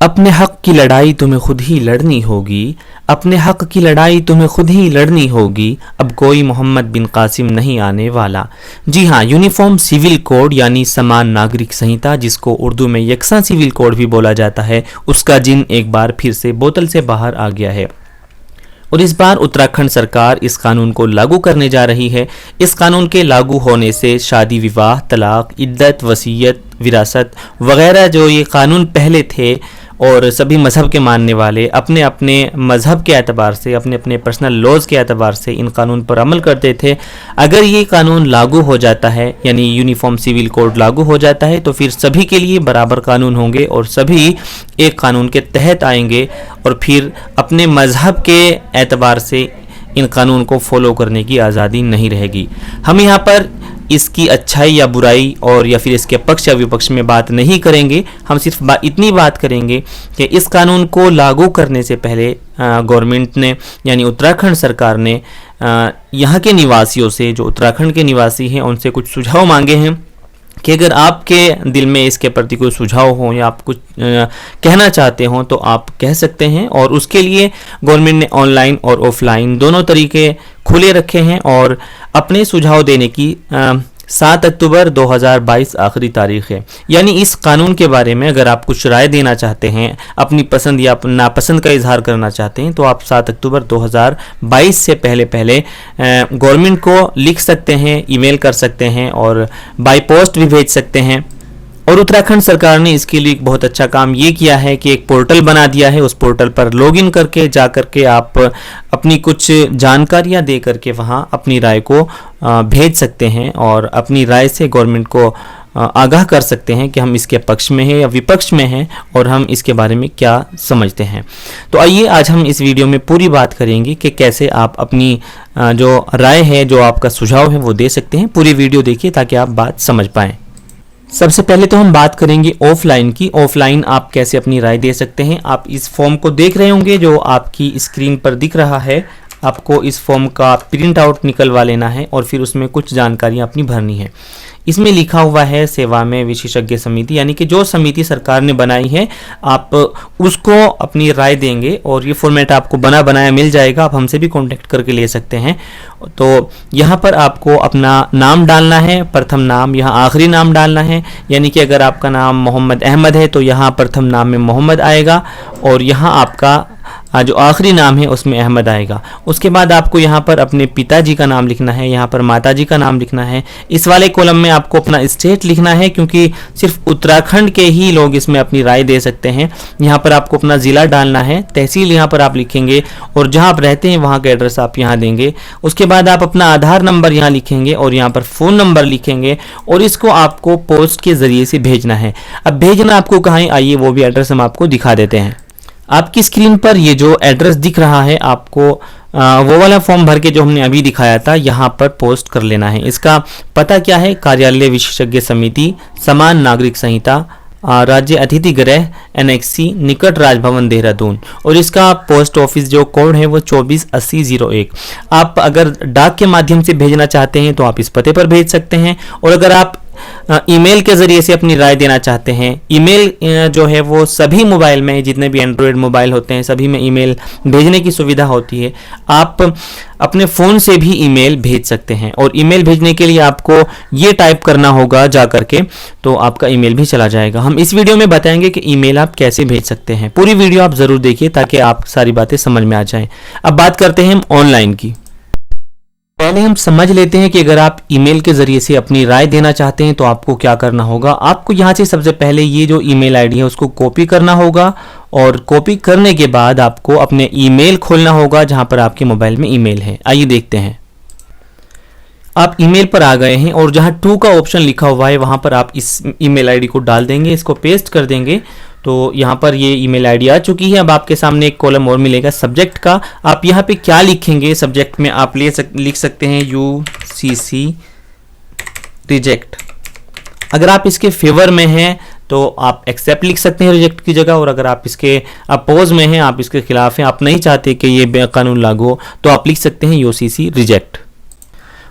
अपने हक की लड़ाई तुम्हें खुद ही लड़नी होगी, अपने हक की लड़ाई तुम्हें खुद ही लड़नी होगी, अब कोई मोहम्मद बिन कासिम नहीं आने वाला। जी हाँ, यूनिफॉर्म सिविल कोड यानी समान नागरिक संहिता, जिसको उर्दू में यकसा सिविल कोड भी बोला जाता है, उसका जिन एक बार फिर से बोतल से बाहर आ गया है और इस बार उत्तराखंड सरकार इस कानून को लागू करने जा रही है। इस कानून के लागू होने से शादी विवाह, तलाक, इद्दत, वसीयत, विरासत वगैरह जो ये कानून पहले थे और सभी मज़हब के मानने वाले अपने अपने मज़हब के एतबार से, अपने अपने पर्सनल लॉज के एतबार से इन कानून पर अमल करते थे, अगर ये कानून लागू हो जाता है यानी यूनिफॉर्म सिविल कोड लागू हो जाता है तो फिर सभी के लिए बराबर कानून होंगे और सभी एक कानून के तहत आएंगे और फिर अपने मज़हब के एतबार से इन कानून को फॉलो करने की आज़ादी नहीं रहेगी। हम यहाँ पर इसकी अच्छाई या बुराई और या फिर इसके पक्ष या विपक्ष में बात नहीं करेंगे, हम सिर्फ इतनी बात करेंगे कि इस कानून को लागू करने से पहले गवर्नमेंट ने यानी उत्तराखंड सरकार ने यहाँ के निवासियों से, जो उत्तराखंड के निवासी हैं, उनसे कुछ सुझाव मांगे हैं कि अगर आपके दिल में इसके प्रति कोई सुझाव हो या आप कुछ कहना चाहते हो तो आप कह सकते हैं। और उसके लिए गवर्नमेंट ने ऑनलाइन और ऑफलाइन दोनों तरीके खुले रखे हैं और अपने सुझाव देने की 7 अक्टूबर 2022 आखिरी तारीख है। यानी इस कानून के बारे में अगर आप कुछ राय देना चाहते हैं, अपनी पसंद या नापसंद का इजहार करना चाहते हैं तो आप 7 अक्टूबर 2022 से पहले गवर्नमेंट को लिख सकते हैं, ईमेल कर सकते हैं और बाय पोस्ट भी भेज सकते हैं। और उत्तराखंड सरकार ने इसके लिए एक बहुत अच्छा काम ये किया है कि एक पोर्टल बना दिया है। उस पोर्टल पर लॉगिन करके जा करके आप अपनी कुछ जानकारियां दे करके वहाँ अपनी राय को भेज सकते हैं और अपनी राय से गवर्नमेंट को आगाह कर सकते हैं कि हम इसके पक्ष में हैं या विपक्ष में हैं और हम इसके बारे में क्या समझते हैं। तो आइए आज हम इस वीडियो में पूरी बात करेंगे कि कैसे आप अपनी जो राय है, जो आपका सुझाव है वो दे सकते हैं। पूरी वीडियो देखिए ताकि आप बात समझ पाएँ। सबसे पहले तो हम बात करेंगे ऑफलाइन की। ऑफलाइन आप कैसे अपनी राय दे सकते हैं। आप इस फॉर्म को देख रहे होंगे जो आपकी स्क्रीन पर दिख रहा है। आपको इस फॉर्म का प्रिंट आउट निकलवा लेना है और फिर उसमें कुछ जानकारियां अपनी भरनी है। इसमें लिखा हुआ है सेवा में विशेषज्ञ समिति, यानी कि जो समिति सरकार ने बनाई है आप उसको अपनी राय देंगे और ये फॉर्मेट आपको बना बनाया मिल जाएगा। आप हमसे भी कांटेक्ट करके ले सकते हैं। तो यहाँ पर आपको अपना नाम डालना है, प्रथम नाम, यहाँ आखिरी नाम डालना है। यानी कि अगर आपका नाम मोहम्मद अहमद है तो यहाँ प्रथम नाम में मोहम्मद आएगा और यहाँ आपका जो आखिरी नाम है उसमें अहमद आएगा। उसके बाद आपको यहाँ पर अपने पिताजी का नाम लिखना है, यहाँ पर माताजी का नाम लिखना है। इस वाले कॉलम में आपको अपना स्टेट लिखना है क्योंकि सिर्फ उत्तराखंड के ही लोग इसमें अपनी राय दे सकते हैं। यहाँ पर आपको अपना ज़िला डालना है, तहसील यहाँ पर आप लिखेंगे और जहाँ आप रहते हैं वहाँ का एड्रेस आप यहाँ देंगे। उसके बाद आप अपना आधार नंबर यहाँ लिखेंगे और यहाँ पर फ़ोन नंबर लिखेंगे और इसको आपको पोस्ट के ज़रिए से भेजना है। अब भेजना आपको कहाँ है, आइए वो भी एड्रेस हम आपको दिखा देते हैं। आपकी स्क्रीन पर ये जो एड्रेस दिख रहा है आपको वो वाला फॉर्म भर के जो हमने अभी दिखाया था यहाँ पर पोस्ट कर लेना है। इसका पता क्या है, कार्यालय विशेषज्ञ समिति, समान नागरिक संहिता, राज्य अतिथि गृह, एनेक्सी, निकट राजभवन देहरादून। और इसका पोस्ट ऑफिस जो कोड है वो 248001। आप अगर डाक के माध्यम से भेजना चाहते हैं तो आप इस पते पर भेज सकते हैं और अगर आप ईमेल के ज़रिए से अपनी राय देना चाहते हैं, ईमेल जो है वो सभी मोबाइल में, जितने भी एंड्रॉयड मोबाइल होते हैं सभी में ईमेल भेजने की सुविधा होती है। आप अपने फ़ोन से भी ईमेल भेज सकते हैं और ईमेल भेजने के लिए आपको ये टाइप करना होगा जा करके, तो आपका ईमेल भी चला जाएगा। हम इस वीडियो में बताएंगे कि ईमेल आप कैसे भेज सकते हैं। पूरी वीडियो आप ज़रूर देखिए ताकि आप सारी बातें समझ में आ जाएं। अब बात करते हैं हम ऑनलाइन की। पहले हम समझ लेते हैं कि अगर आप ईमेल के ज़रिए से अपनी राय देना चाहते हैं तो आपको क्या करना होगा। आपको यहाँ से सबसे पहले ये जो ईमेल आईडी है उसको कॉपी करना होगा और कॉपी करने के बाद आपको अपने ईमेल खोलना होगा जहाँ पर आपके मोबाइल में ईमेल है। आइए देखते हैं। आप ईमेल पर आ गए हैं और जहाँ टू का ऑप्शन लिखा हुआ है वहाँ पर आप इस ईमेल आईडी को डाल देंगे, इसको पेस्ट कर देंगे। तो यहाँ पर ये ईमेल आईडी आ चुकी है। अब आपके सामने एक कॉलम और मिलेगा सब्जेक्ट का। आप यहाँ पे क्या लिखेंगे, सब्जेक्ट में आप लिख सकते हैं UCC रिजेक्ट। अगर आप इसके फेवर में हैं तो आप एक्सेप्ट लिख सकते हैं रिजेक्ट की जगह, और अगर आप इसके अपोज में हैं, आप इसके खिलाफ हैं, आप नहीं चाहते कि ये कानून लागू हो, तो आप लिख सकते हैं UCC रिजेक्ट।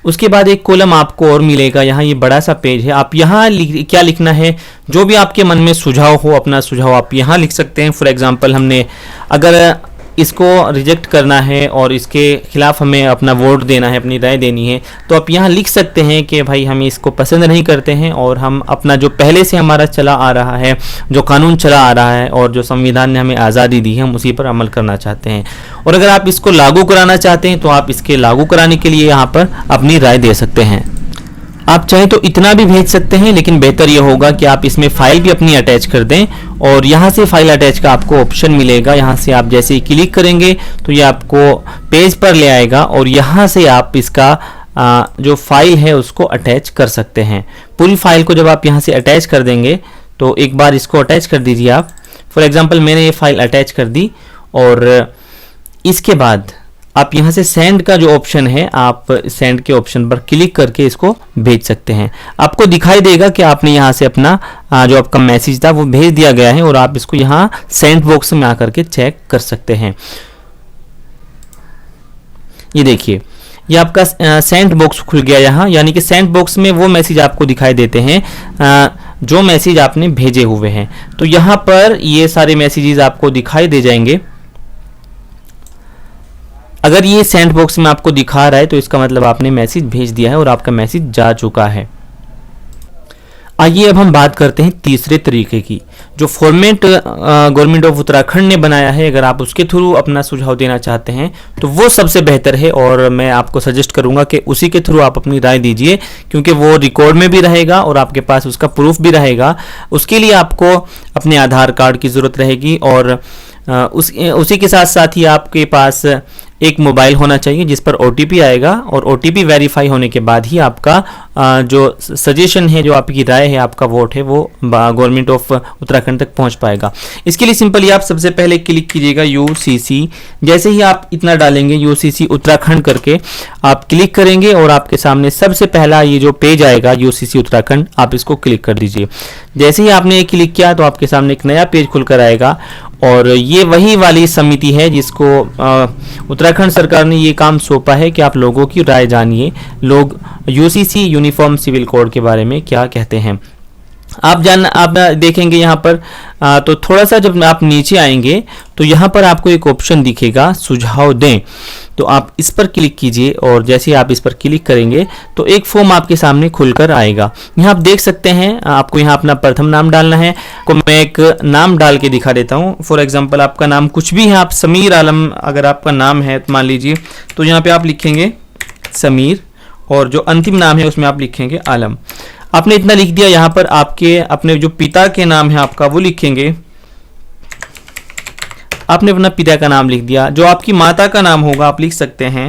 उसके बाद एक कॉलम आपको और मिलेगा, यहाँ ये बड़ा सा पेज है। आप यहाँ क्या लिखना है, जो भी आपके मन में सुझाव हो, अपना सुझाव आप यहाँ लिख सकते हैं। फॉर एग्जांपल हमने अगर इसको रिजेक्ट करना है और इसके खिलाफ हमें अपना वोट देना है, अपनी राय देनी है, तो आप यहाँ लिख सकते हैं कि भाई हम इसको पसंद नहीं करते हैं और हम अपना जो पहले से हमारा चला आ रहा है, जो कानून चला आ रहा है और जो संविधान ने हमें आज़ादी दी है, हम उसी पर अमल करना चाहते हैं। और अगर आप इसको लागू कराना चाहते हैं तो आप इसके लागू कराने के लिए यहाँ पर अपनी राय दे सकते हैं। आप चाहें तो इतना भी भेज सकते हैं, लेकिन बेहतर यह होगा कि आप इसमें फाइल भी अपनी अटैच कर दें। और यहाँ से फाइल अटैच का आपको ऑप्शन मिलेगा, यहाँ से आप जैसे ही क्लिक करेंगे तो ये आपको पेज पर ले आएगा और यहाँ से आप इसका जो फाइल है उसको अटैच कर सकते हैं। पूरी फाइल को जब आप यहाँ से अटैच कर देंगे तो एक बार इसको अटैच कर दीजिए आप। फॉर एग्जाम्पल मैंने ये फाइल अटैच कर दी और इसके बाद आप यहाँ से सेंड का जो ऑप्शन है, आप सेंड के ऑप्शन पर क्लिक करके इसको भेज सकते हैं। आपको दिखाई देगा कि आपने यहाँ से अपना जो आपका मैसेज था वो भेज दिया गया है और आप इसको यहाँ सेंड बॉक्स में आकर के चेक कर सकते हैं। ये देखिए, ये आपका सेंड बॉक्स खुल गया यहाँ, यानी कि सेंड बॉक्स में वो मैसेज आपको दिखाई देते हैं जो मैसेज आपने भेजे हुए हैं। तो यहाँ पर ये सारे मैसेजेस आपको दिखाई दे जाएंगे। अगर ये सेंड बॉक्स में आपको दिखा रहा है तो इसका मतलब आपने मैसेज भेज दिया है और आपका मैसेज जा चुका है। आइए अब हम बात करते हैं तीसरे तरीके की, जो फॉर्मेट गवर्नमेंट ऑफ उत्तराखंड ने बनाया है। अगर आप उसके थ्रू अपना सुझाव देना चाहते हैं तो वो सबसे बेहतर है और मैं आपको सजेस्ट करूंगा कि उसी के थ्रू आप अपनी राय दीजिए, क्योंकि वो रिकॉर्ड में भी रहेगा और आपके पास उसका प्रूफ भी रहेगा। उसके लिए आपको अपने आधार कार्ड की ज़रूरत रहेगी और उसी के साथ साथ ही आपके पास एक मोबाइल होना चाहिए जिस पर OTP आएगा और OTP वेरीफाई होने के बाद ही आपका जो सजेशन है, जो आपकी राय है, आपका वोट है, वो गवर्नमेंट ऑफ उत्तराखंड तक पहुंच पाएगा। इसके लिए सिंपली आप सबसे पहले क्लिक कीजिएगा UCC। जैसे ही आप इतना डालेंगे UCC उत्तराखंड करके आप क्लिक करेंगे और आपके सामने सबसे पहला ये जो पेज आएगा UCC उत्तराखंड, आप इसको क्लिक कर दीजिए। जैसे ही आपने क्लिक किया तो आपके सामने एक नया पेज खुलकर आएगा और ये वही वाली समिति है जिसको उत्तराखंड सरकार ने ये काम सौंपा है कि आप लोगों की राय जानिए, लोग UCC यूनिफॉर्म सिविल कोड के बारे में क्या कहते हैं। आप देखेंगे यहाँ पर तो थोड़ा सा जब आप नीचे आएंगे तो यहाँ पर आपको एक ऑप्शन दिखेगा सुझाव दें, तो आप इस पर क्लिक कीजिए और जैसे ही आप इस पर क्लिक करेंगे तो एक फॉर्म आपके सामने खुलकर आएगा। यहाँ आप देख सकते हैं, आपको यहाँ अपना प्रथम नाम डालना है। को मैं एक नाम डाल के दिखा देता हूँ। फॉर एग्जांपल आपका नाम कुछ भी है, आप समीर आलम अगर आपका नाम है मान लीजिए, तो यहाँ पे आप लिखेंगे समीर और जो अंतिम नाम है उसमें आप लिखेंगे आलम। आपने इतना लिख दिया। यहाँ पर आपके अपने जो पिता के नाम है आपका वो लिखेंगे, आपने अपना पिता का नाम लिख दिया। जो आपकी माता का नाम होगा आप लिख सकते हैं।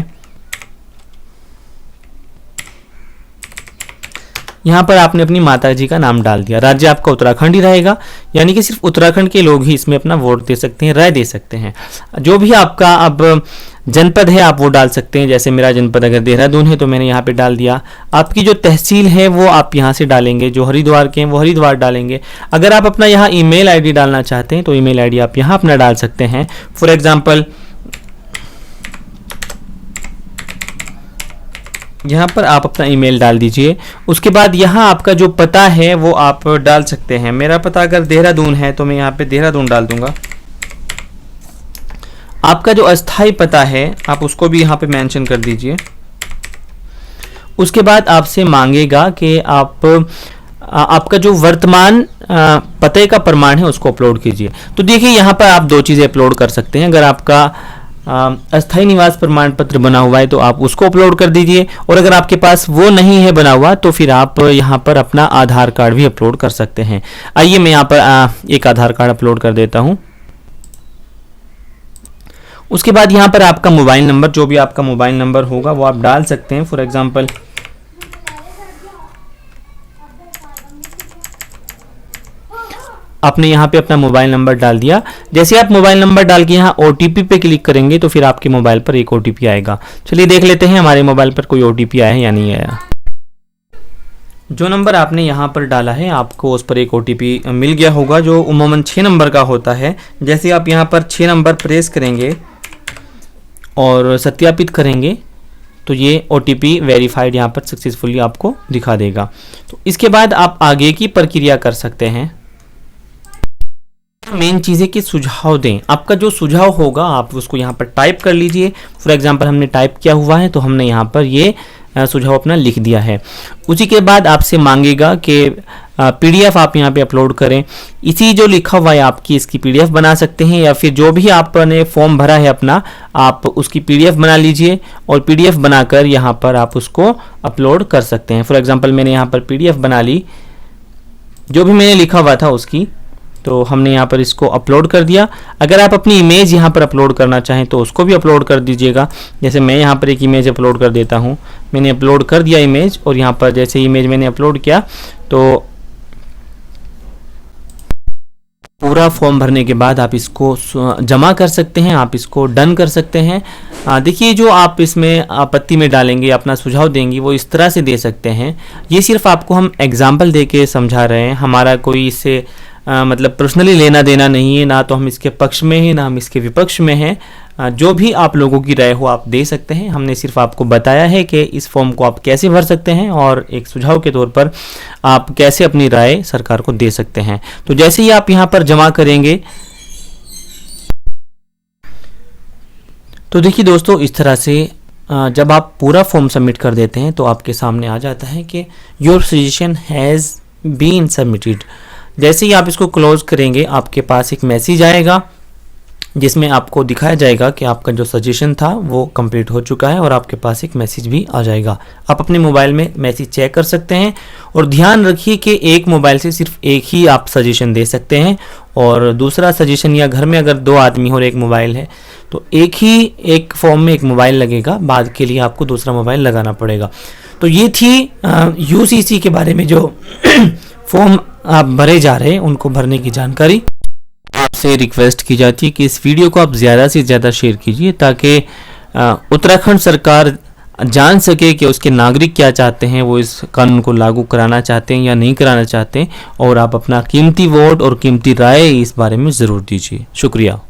यहाँ पर आपने अपनी माता जी का नाम डाल दिया। राज्य आपका उत्तराखंड ही रहेगा, यानी कि सिर्फ उत्तराखंड के लोग ही इसमें अपना वोट दे सकते हैं, राय दे सकते हैं। जो भी आपका अब जनपद है आप वो डाल सकते हैं। जैसे मेरा जनपद अगर देहरादून है तो मैंने यहाँ पे डाल दिया। आपकी जो तहसील है वो आप यहाँ से डालेंगे, जो हरिद्वार के हैं वो हरिद्वार डालेंगे। अगर आप अपना यहाँ ईमेल आईडी डालना चाहते हैं तो ईमेल आईडी आप यहाँ अपना डाल सकते हैं। फॉर एग्जाम्पल यहाँ पर आप अपना ईमेल डाल दीजिए। उसके बाद यहाँ आपका जो पता है वो आप डाल सकते हैं। मेरा पता अगर देहरादून है तो मैं यहाँ पे देहरादून डाल दूंगा। आपका जो अस्थाई पता है आप उसको भी यहाँ पे मेंशन कर दीजिए। उसके बाद आपसे मांगेगा कि आपका जो वर्तमान पते का प्रमाण है उसको अपलोड कीजिए। तो देखिए यहाँ पर आप दो चीज़ें अपलोड कर सकते हैं। अगर आपका अस्थाई निवास प्रमाण पत्र बना हुआ है तो आप उसको अपलोड कर दीजिए, और अगर आपके पास वो नहीं है बना हुआ तो फिर आप यहाँ पर अपना आधार कार्ड भी अपलोड कर सकते हैं। आइए मैं यहाँ पर एक आधार कार्ड अपलोड कर देता हूँ। उसके बाद यहाँ पर आपका मोबाइल नंबर, जो भी आपका मोबाइल नंबर होगा वो आप डाल सकते हैं। फॉर एग्जांपल आपने यहाँ पे अपना मोबाइल नंबर डाल दिया। जैसे आप मोबाइल नंबर डाल के यहाँ OTP पे क्लिक करेंगे तो फिर आपके मोबाइल पर एक OTP आएगा। चलिए देख लेते हैं हमारे मोबाइल पर कोई OTP आया है या नहीं आया। जो नंबर आपने यहाँ पर डाला है आपको उस पर एक OTP मिल गया होगा, जो उमूमन 6 नंबर का होता है। जैसे आप यहाँ पर 6 नंबर प्रेस करेंगे और सत्यापित करेंगे तो ये OTP वेरीफाइड यहाँ पर सक्सेसफुली आपको दिखा देगा। तो इसके बाद आप आगे की प्रक्रिया कर सकते हैं। मेन चीज़ है कि सुझाव दें। आपका जो सुझाव होगा आप उसको यहाँ पर टाइप कर लीजिए। फॉर एग्जांपल हमने टाइप किया हुआ है तो हमने यहाँ पर ये सुझाव अपना लिख दिया है। उसी के बाद आपसे मांगेगा कि PDF आप यहाँ पे अपलोड करें। इसी जो लिखा हुआ है आपकी इसकी PDF बना सकते हैं, या फिर जो भी आपने फॉर्म भरा है अपना आप उसकी PDF बना लीजिए और PDF बनाकर यहाँ पर आप उसको अपलोड कर सकते हैं। फॉर एग्जांपल मैंने यहाँ पर PDF बना ली, जो भी मैंने लिखा हुआ था उसकी, तो हमने यहाँ पर इसको अपलोड कर दिया। अगर आप अपनी इमेज यहाँ पर अपलोड करना चाहें तो उसको भी अपलोड कर दीजिएगा। जैसे मैं यहाँ पर एक इमेज अपलोड कर देता हूँ। मैंने अपलोड कर दिया इमेज, और यहाँ पर जैसे इमेज मैंने अपलोड किया तो पूरा फॉर्म भरने के बाद आप इसको जमा कर सकते हैं, आप इसको डन कर सकते हैं। देखिए जो आप इसमें आपत्ति में डालेंगे, अपना सुझाव देंगे, वो इस तरह से दे सकते हैं। ये सिर्फ आपको हम एग्जाम्पल दे के समझा रहे हैं, हमारा कोई इससे मतलब पर्सनली लेना देना नहीं है, ना तो हम इसके पक्ष में हैं ना हम इसके विपक्ष में हैं। जो भी आप लोगों की राय हो आप दे सकते हैं। हमने सिर्फ आपको बताया है कि इस फॉर्म को आप कैसे भर सकते हैं और एक सुझाव के तौर पर आप कैसे अपनी राय सरकार को दे सकते हैं। तो जैसे ही आप यहाँ पर जमा करेंगे तो देखिए दोस्तों, इस तरह से जब आप पूरा फॉर्म सबमिट कर देते हैं तो आपके सामने आ जाता है कि your suggestion has been submitted. जैसे ही आप इसको क्लोज करेंगे आपके पास एक मैसेज आएगा जिसमें आपको दिखाया जाएगा कि आपका जो सजेशन था वो कंप्लीट हो चुका है, और आपके पास एक मैसेज भी आ जाएगा। आप अपने मोबाइल में मैसेज चेक कर सकते हैं, और ध्यान रखिए कि एक मोबाइल से सिर्फ एक ही आप सजेशन दे सकते हैं, और दूसरा सजेशन, या घर में अगर 2 आदमी और एक मोबाइल है तो एक फॉर्म में एक मोबाइल लगेगा, बाद के लिए आपको दूसरा मोबाइल लगाना पड़ेगा। तो ये थी UCC के बारे में जो फॉर्म आप भरे जा रहे हैं उनको भरने की जानकारी। आपसे रिक्वेस्ट की जाती है कि इस वीडियो को आप ज़्यादा से ज़्यादा शेयर कीजिए, ताकि उत्तराखंड सरकार जान सके कि उसके नागरिक क्या चाहते हैं, वो इस कानून को लागू कराना चाहते हैं या नहीं कराना चाहते हैं। और आप अपना कीमती वोट और कीमती राय इस बारे में ज़रूर दीजिए। शुक्रिया।